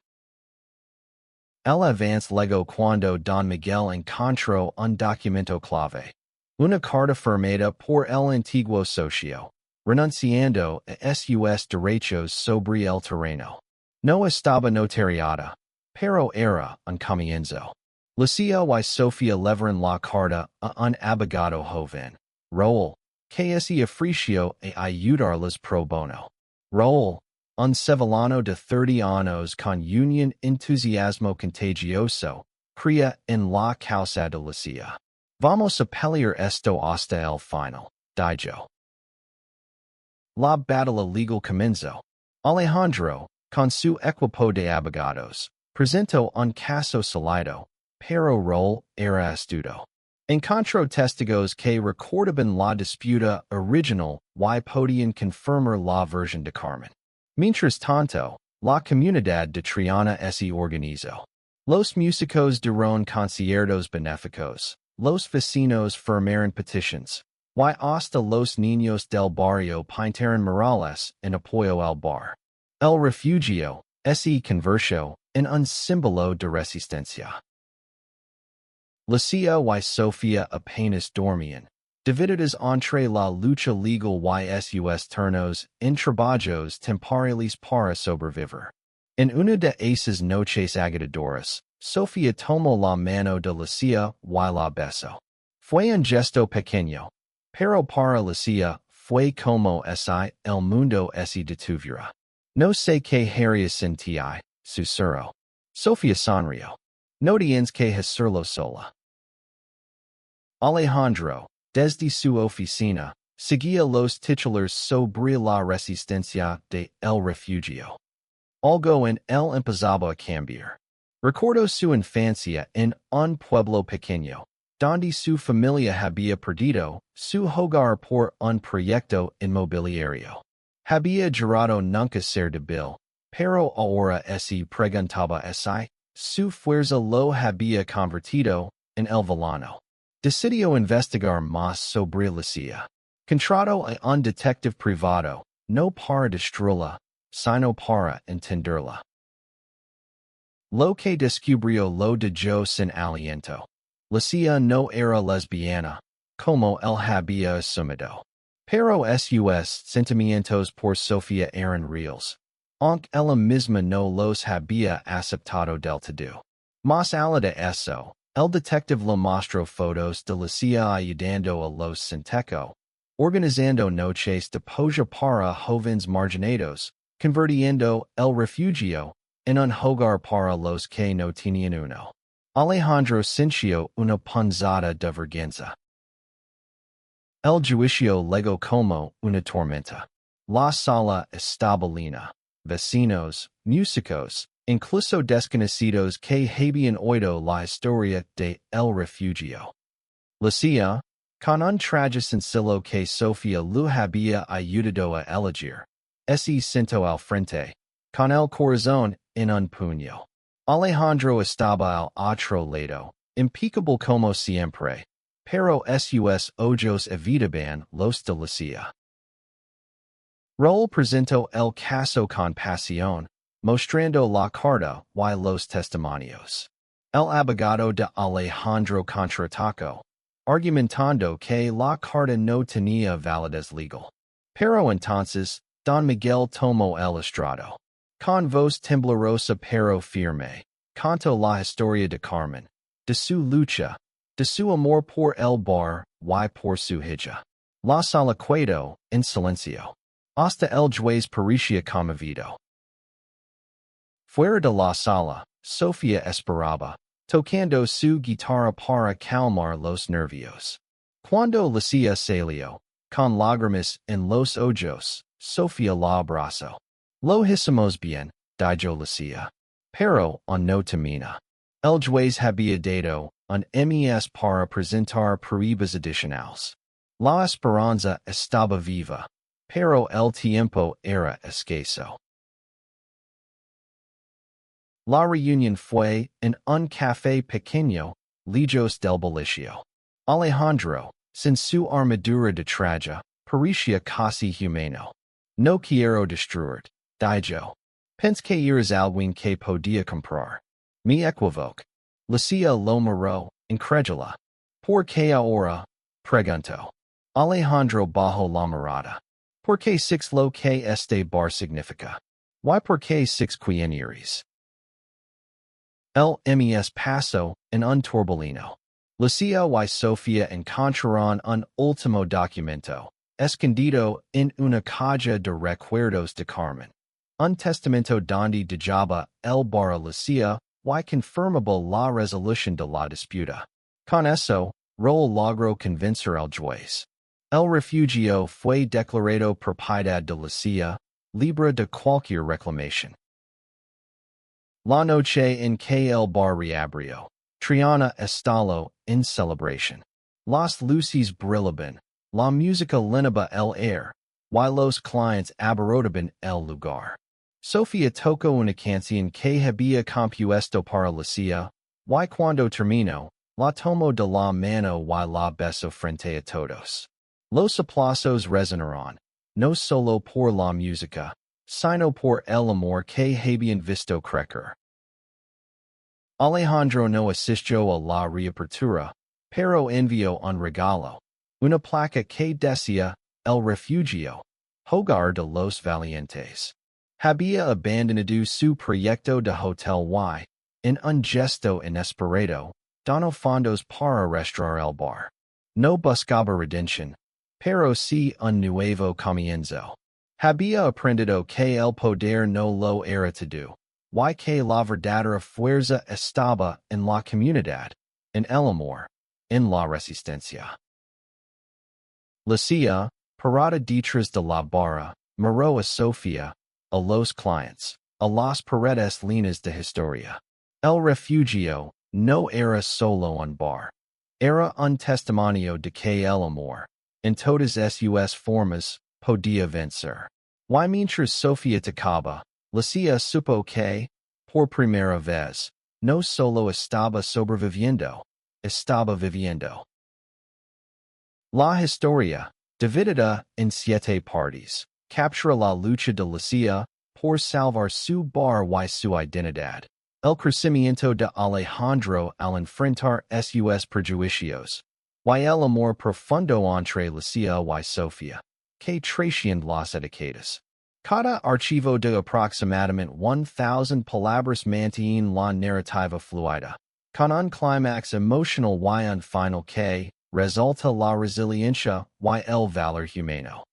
El avance luego cuando Don Miguel encontró un documento clave. Una carta firmada por el antiguo socio, renunciando a sus derechos sobre el terreno. No estaba notariada, pero era un comienzo. Lucia y Sofía levaron la carta a un abogado joven, Raúl, que se ofreció a ayudarles pro bono. Raúl, un sevillano de 30 años con un entusiasmo contagioso, creía en la causa de Lucia. Vamos a pelear esto hasta el final, dijo. La batalla legal comenzó. Alejandro, con su equipo de abogados, presentó un caso sólido, pero Raúl era astuto. Encontró testigos que recordaban la disputa original y podían confirmar la versión de Carmen. Mientras tanto, la comunidad de Triana se organizó. Los músicos dieron conciertos benéficos, los vecinos firmaron petitions, y hasta los niños del barrio pintaron murales en apoyo al bar. El refugio se convirtió en un símbolo de resistencia. Lucia y Sofía apenas dormían, divididas entre la lucha legal y sus turnos en trabajos temporales para sobrevivir. En una de esas noches agitadoras, Sofía tomó la mano de Lucia y la besó. Fue un gesto pequeño, pero para Lucia fue como si el mundo se detuviera. No sé qué haría sin ti, susurró. Sofía sonrió. No tienes que hacerlo sola. Alejandro, desde su oficina, seguía los titulares sobre la resistencia de El Refugio. Algo en él empezaba a cambiar. Recordó su infancia en un pueblo pequeño, donde su familia había perdido su hogar por un proyecto inmobiliario. Había jurado nunca ser débil, pero ahora se preguntaba si su fuerza lo había convertido en el villano. Decidió investigar más sobre Lucia. Contrató a un detective privado, no para destruirla, sino para entenderla. Lo que descubrió lo dejó sin aliento. Lucia no era lesbiana, como él había asumido. Pero sus sentimientos por Sofía eran reales, aunque ella misma no los había aceptado del todo. Más allá de eso, el detective le mostró fotos de Lucia ayudando a los Centeco, organizando noches de polla para jóvenes marginados, convirtiendo el refugio en un hogar para los que no tenían uno. Alejandro sintió una punzada de vergüenza. El juicio llegó como una tormenta. La sala estaba llena. Vecinos, músicos, incluso desconocidos que habían oído la historia de El Refugio. Lucia, con un traje sencillo que Sofía lo había ayudado a elegir, se sentó al frente, con el corazón en un puño. Alejandro estaba al otro lado, impecable como siempre, pero sus ojos evitaban los de Lucia. Raúl presentó el caso con pasión, mostrando la carta y los testimonios. El abogado de Alejandro contraatacó, argumentando que la carta no tenía validez legal. Pero entonces, Don Miguel tomó el estrado. Con voz temblorosa pero firme, contó la historia de Carmen, de su lucha, de su amor por el bar y por su hija. La sala quedó en silencio. Hasta el juez parecía conmovido. Fuera de la sala, Sofía esperaba, tocando su guitarra para calmar los nervios. Cuando Lucia salió, con lágrimas en los ojos, Sofía la abrazó. Lo hicimos bien, dijo Lucia. Pero, no termina. El juez había dado un mes para presentar pruebas adicionales. La esperanza estaba viva, pero el tiempo era escaso. La reunión fue en un café pequeño, lejos del bullicio. Alejandro, sin su armadura de traje, parecía casi humano. No quiero destruir, dijo. Pensé que eras alguien que podía comprar. Me equivoco. Lucia lo miró, incrédula. ¿Por qué ahora? Preguntó. Alejandro bajó la mirada. ¿Por qué six lo que este bar significa? ¿Y por qué six quiénes? El mes pasó en un torbellino. Lucia y Sofía encontraron un último documento, escondido en una caja de recuerdos de Carmen. Un testamento donde dejaba el bar a Lucia y confirmaba la resolución de la disputa. Con eso, Raúl logró convencer al juez. El refugio fue declarado propiedad de Lucia, libre de cualquier reclamación. La noche en que el bar reabrió, Triana estalló en celebración. Las luces brillaban, la música llenaba el air, y los clientes abarrotaban el lugar. Sofía tocó una canción que había compuesto para Lucia, y cuando terminó, la tomó de la mano y la besó frente a todos. Los aplausos resonaron, no solo por la música, sino por el amor que habían visto crecer. Alejandro no asistió a la reapertura, pero envió un regalo, una placa que decía, El Refugio, Hogar de los Valientes. Había abandonado su proyecto de hotel y, en un gesto inesperado, donó fondos para restaurar el bar. No buscaba redención, pero sí un nuevo comienzo. Había aprendido que el poder no lo era todo, y que la verdadera fuerza estaba en la comunidad, en el amor, en la resistencia. Lucia, parada detrás de la barra, miró a Sofía, a los clientes, a las paredes líneas de historia. El refugio no era solo un bar. Era un testimonio de que el amor, en todas sus formas, podía vencer. Y mientras Sofía tocaba, Lucia supo que, por primera vez, no solo estaba sobreviviendo, estaba viviendo. La historia, dividida en 7 partes, captura la lucha de Lucia por salvar su bar y su identidad. El crecimiento de Alejandro al enfrentar sus prejuicios, y el amor profundo entre Lucia y Sofía, que trasciende las etiquetas. Cada archivo de aproximadamente 1,000 palabras mantiene la narrativa fluida, con un clímax emocional y un final que resulta la resiliencia y el valor humano.